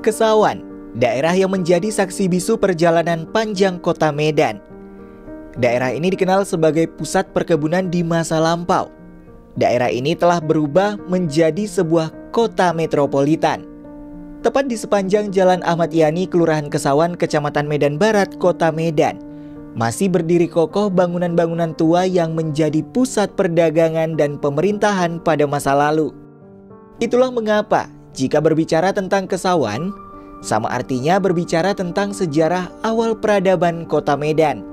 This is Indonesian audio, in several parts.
Kesawan, daerah yang menjadi saksi bisu perjalanan panjang kota Medan. Daerah ini dikenal sebagai pusat perkebunan di masa lampau. Daerah ini telah berubah menjadi sebuah kota metropolitan. Tepat di sepanjang Jalan Ahmad Yani, Kelurahan Kesawan, Kecamatan Medan Barat, Kota Medan, masih berdiri kokoh bangunan-bangunan tua yang menjadi pusat perdagangan dan pemerintahan pada masa lalu. Itulah mengapa jika berbicara tentang Kesawan, sama artinya berbicara tentang sejarah awal peradaban Kota Medan.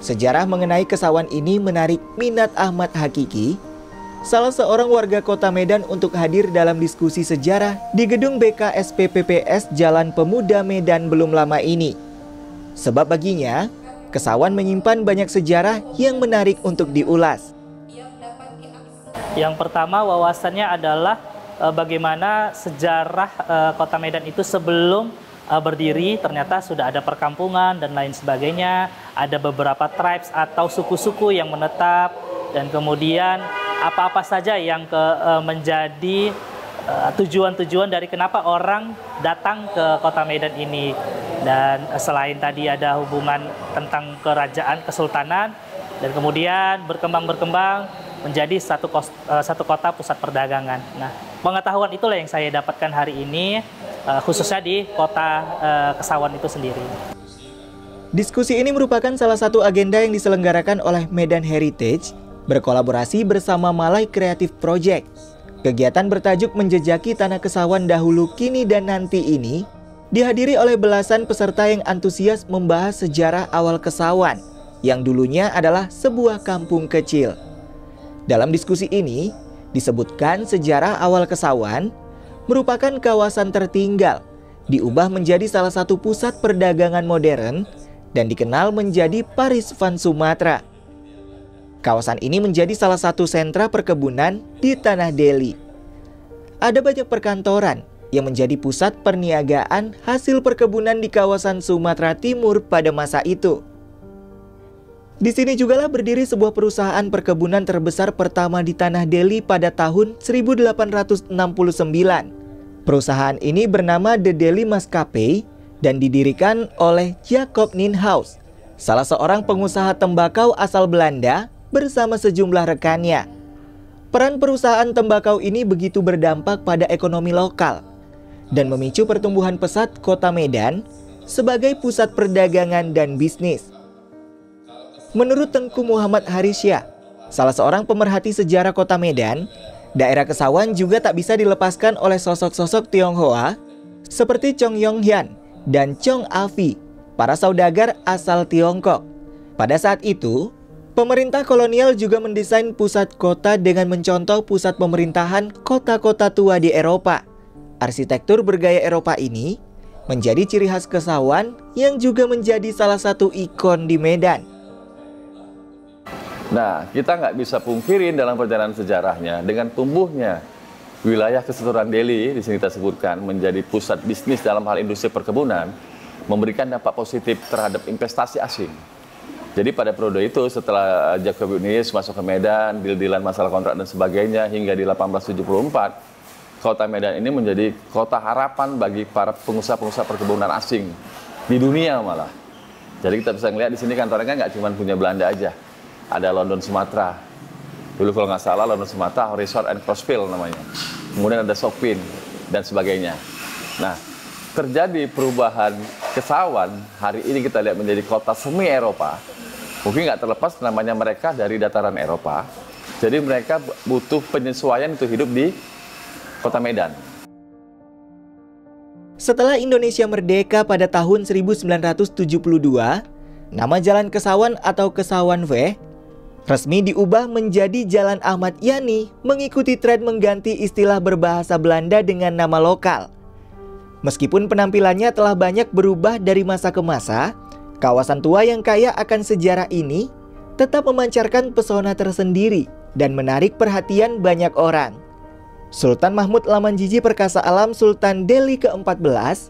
Sejarah mengenai Kesawan ini menarik minat Ahmad Hakiki, salah seorang warga Kota Medan, untuk hadir dalam diskusi sejarah di gedung BKSPPPS Jalan Pemuda Medan belum lama ini. Sebab baginya, Kesawan menyimpan banyak sejarah yang menarik untuk diulas. Yang pertama, wawasannya adalah bagaimana sejarah Kota Medan itu sebelum berdiri ternyata sudah ada perkampungan dan lain sebagainya. Ada beberapa tribes atau suku-suku yang menetap, dan kemudian apa-apa saja yang menjadi tujuan-tujuan dari kenapa orang datang ke Kota Medan ini. Dan selain tadi ada hubungan tentang kerajaan, kesultanan, dan kemudian berkembang menjadi satu kota pusat perdagangan. Nah, pengetahuan itulah yang saya dapatkan hari ini, khususnya di kota Kesawan itu sendiri. Diskusi ini merupakan salah satu agenda yang diselenggarakan oleh Medan Heritage berkolaborasi bersama Malay Creative Project. Kegiatan bertajuk Menjejaki Tanah Kesawan Dahulu, Kini, dan Nanti ini dihadiri oleh belasan peserta yang antusias membahas sejarah awal Kesawan yang dulunya adalah sebuah kampung kecil. Dalam diskusi ini disebutkan sejarah awal Kesawan merupakan kawasan tertinggal, diubah menjadi salah satu pusat perdagangan modern dan dikenal menjadi Paris van Sumatera. Kawasan ini menjadi salah satu sentra perkebunan di Tanah Deli. Ada banyak perkantoran yang menjadi pusat perniagaan hasil perkebunan di kawasan Sumatera Timur pada masa itu. Di sini jugalah berdiri sebuah perusahaan perkebunan terbesar pertama di Tanah Deli pada tahun 1869. Perusahaan ini bernama The Deli Maskapai dan didirikan oleh Jacob Nienhuis, salah seorang pengusaha tembakau asal Belanda bersama sejumlah rekannya. Peran perusahaan tembakau ini begitu berdampak pada ekonomi lokal dan memicu pertumbuhan pesat Kota Medan sebagai pusat perdagangan dan bisnis. Menurut Tengku Muhammad Harisya, salah seorang pemerhati sejarah Kota Medan, daerah Kesawan juga tak bisa dilepaskan oleh sosok-sosok Tionghoa seperti Chong Yong Hian dan Chong Afi, para saudagar asal Tiongkok. Pada saat itu, pemerintah kolonial juga mendesain pusat kota dengan mencontoh pusat pemerintahan kota-kota tua di Eropa. Arsitektur bergaya Eropa ini menjadi ciri khas Kesawan yang juga menjadi salah satu ikon di Medan. Nah, kita nggak bisa pungkirin dalam perjalanan sejarahnya dengan tumbuhnya wilayah keseluruhan Deli, di sini kita sebutkan, menjadi pusat bisnis dalam hal industri perkebunan, memberikan dampak positif terhadap investasi asing. Jadi pada periode itu setelah Jacob Nienhuis masuk ke Medan, deal-dealan masalah kontrak dan sebagainya, hingga di 1874, Kota Medan ini menjadi kota harapan bagi para pengusaha-pengusaha perkebunan asing di dunia malah. Jadi kita bisa melihat di sini kantornya kan nggak cuma punya Belanda aja. Ada London Sumatera, dulu kalau nggak salah London Sumatera Resort and Crossfield namanya. Kemudian ada Sopin dan sebagainya. Nah, terjadi perubahan Kesawan hari ini kita lihat menjadi kota semi Eropa. Mungkin nggak terlepas namanya mereka dari dataran Eropa. Jadi mereka butuh penyesuaian untuk hidup di Kota Medan. Setelah Indonesia merdeka pada tahun 1972, nama Jalan Kesawan atau Kesawan Weg resmi diubah menjadi Jalan Ahmad Yani, mengikuti tren mengganti istilah berbahasa Belanda dengan nama lokal. Meskipun penampilannya telah banyak berubah dari masa ke masa, kawasan tua yang kaya akan sejarah ini tetap memancarkan pesona tersendiri dan menarik perhatian banyak orang. Sultan Mahmud Lamanjiji Perkasa Alam Sultan Deli ke-14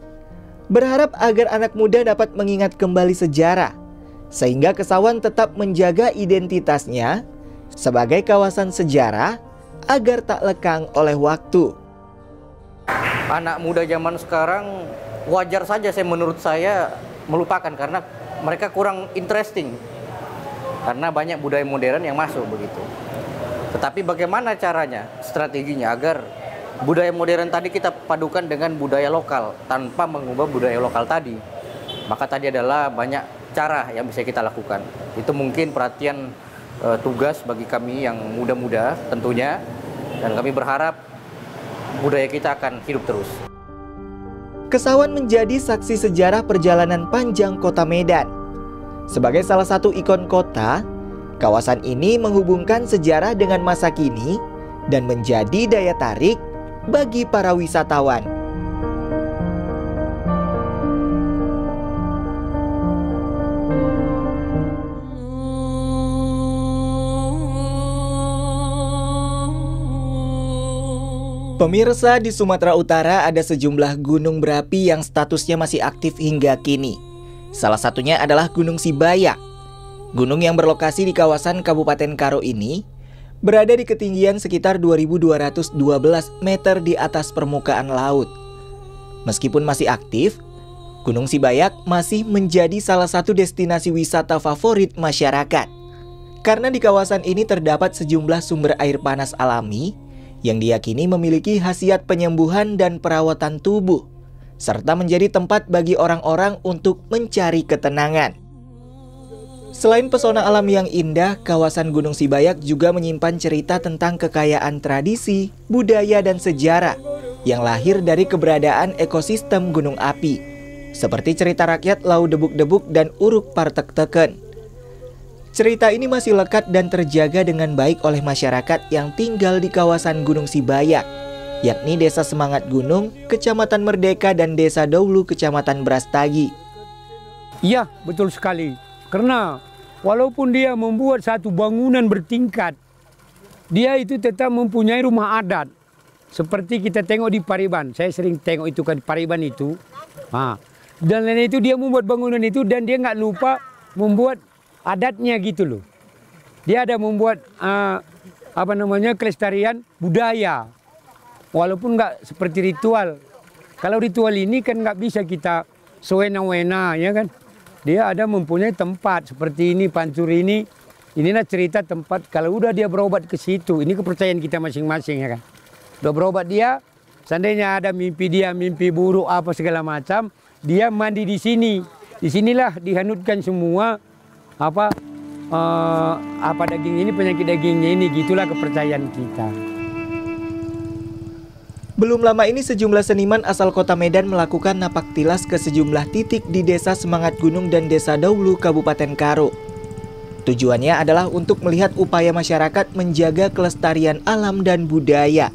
berharap agar anak muda dapat mengingat kembali sejarah, sehingga Kesawan tetap menjaga identitasnya sebagai kawasan sejarah agar tak lekang oleh waktu. anak muda zaman sekarang wajar saja menurut saya melupakan karena mereka kurang interesting. Karena banyak budaya modern yang masuk begitu. Tetapi bagaimana caranya, strateginya agar budaya modern tadi kita padukan dengan budaya lokal tanpa mengubah budaya lokal tadi. Maka tadi adalah banyak cara yang bisa kita lakukan. Itu mungkin perhatian tugas bagi kami yang muda-muda tentunya. Dan kami berharap budaya kita akan hidup terus. Kesawan menjadi saksi sejarah perjalanan panjang kota Medan. Sebagai salah satu ikon kota, kawasan ini menghubungkan sejarah dengan masa kini dan menjadi daya tarik bagi para wisatawan. Pemirsa, di Sumatera Utara ada sejumlah gunung berapi yang statusnya masih aktif hingga kini. Salah satunya adalah Gunung Sibayak. Gunung yang berlokasi di kawasan Kabupaten Karo ini berada di ketinggian sekitar 2.212 meter di atas permukaan laut. Meskipun masih aktif, Gunung Sibayak masih menjadi salah satu destinasi wisata favorit masyarakat. Karena di kawasan ini terdapat sejumlah sumber air panas alami yang diyakini memiliki khasiat penyembuhan dan perawatan tubuh, serta menjadi tempat bagi orang-orang untuk mencari ketenangan. Selain pesona alam yang indah, kawasan Gunung Sibayak juga menyimpan cerita tentang kekayaan tradisi, budaya, dan sejarah yang lahir dari keberadaan ekosistem gunung api, seperti cerita rakyat Lau Debuk-Debuk dan Uruk Partek-Teken. Cerita ini masih lekat dan terjaga dengan baik oleh masyarakat yang tinggal di kawasan Gunung Sibayak, yakni Desa Semangat Gunung, Kecamatan Merdeka, dan Desa Daulu, Kecamatan Brastagi. Iya, betul sekali. Karena walaupun dia membuat satu bangunan bertingkat, dia itu tetap mempunyai rumah adat. Seperti kita tengok di Pariban. Saya sering tengok itu kan di Pariban itu. Dan lain itu dia membuat bangunan itu dan dia nggak lupa membuat adatnya gitu loh. Dia ada membuat kelestarian budaya. Walaupun nggak seperti ritual. Kalau ritual ini kan nggak bisa kita sewena-wena, ya kan. Dia ada mempunyai tempat seperti ini, Pancur ini. Inilah cerita tempat kalau udah dia berobat ke situ. Ini kepercayaan kita masing-masing, ya kan. Udah berobat dia, seandainya ada mimpi dia, mimpi buruk apa segala macam, dia mandi di sini. Di sinilah dihanutkan semua apa daging ini, penyakit dagingnya ini, gitulah kepercayaan kita. Belum lama ini sejumlah seniman asal kota Medan melakukan napak tilas ke sejumlah titik di Desa Semangat Gunung dan Desa Daulu, Kabupaten Karo. Tujuannya adalah untuk melihat upaya masyarakat menjaga kelestarian alam dan budaya.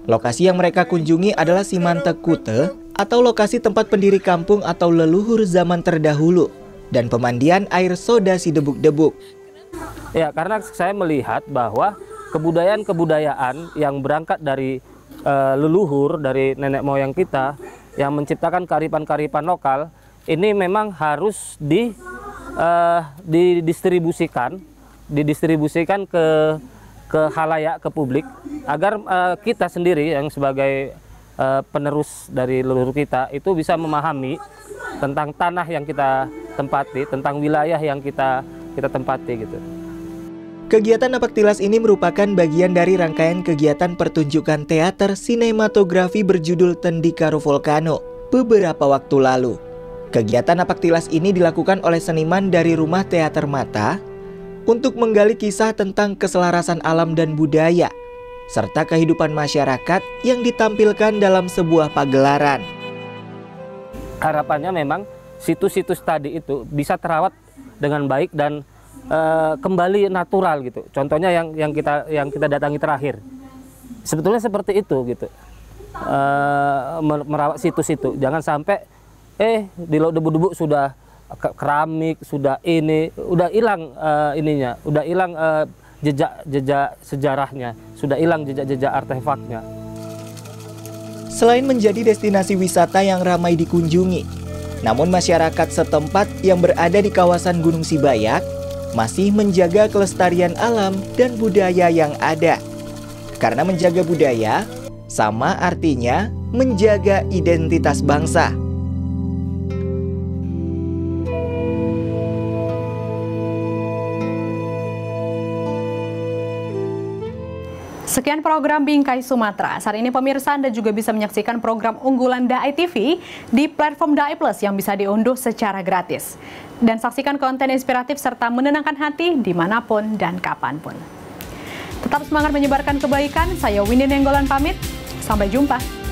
Lokasi yang mereka kunjungi adalah Simantek Kute, atau lokasi tempat pendiri kampung atau leluhur zaman terdahulu, dan pemandian air soda si Debuk-Debuk. Ya, karena saya melihat bahwa kebudayaan-kebudayaan yang berangkat dari leluhur, dari nenek moyang kita yang menciptakan kearifan-kearifan lokal, ini memang harus didistribusikan ke halayak, ke publik, agar kita sendiri yang sebagai penerus dari leluhur kita itu bisa memahami tentang tanah yang kita tempati, tentang wilayah yang kita tempati gitu. Kegiatan napak tilas ini merupakan bagian dari rangkaian kegiatan pertunjukan teater sinematografi berjudul Tendi Karo Volcano beberapa waktu lalu. Kegiatan napak tilas ini dilakukan oleh seniman dari Rumah Teater Mata untuk menggali kisah tentang keselarasan alam dan budaya, serta kehidupan masyarakat yang ditampilkan dalam sebuah pagelaran. Harapannya memang situs-situs tadi itu bisa terawat dengan baik dan kembali natural gitu. Contohnya yang kita datangi terakhir, sebetulnya seperti itu gitu. Merawat situs itu, jangan sampai di Lau Debuk-Debuk sudah keramik, sudah hilang ininya, udah hilang jejak sejarahnya, sudah hilang jejak artefaknya. Selain menjadi destinasi wisata yang ramai dikunjungi, namun masyarakat setempat yang berada di kawasan Gunung Sibayak masih menjaga kelestarian alam dan budaya yang ada. Karena menjaga budaya, sama artinya menjaga identitas bangsa. Sekian program Bingkai Sumatera. Saat ini pemirsa Anda juga bisa menyaksikan program unggulan Dai TV di platform Dai Plus yang bisa diunduh secara gratis. Dan saksikan konten inspiratif serta menenangkan hati dimanapun dan kapanpun. Tetap semangat menyebarkan kebaikan. Saya Winnie Nenggolan pamit. Sampai jumpa.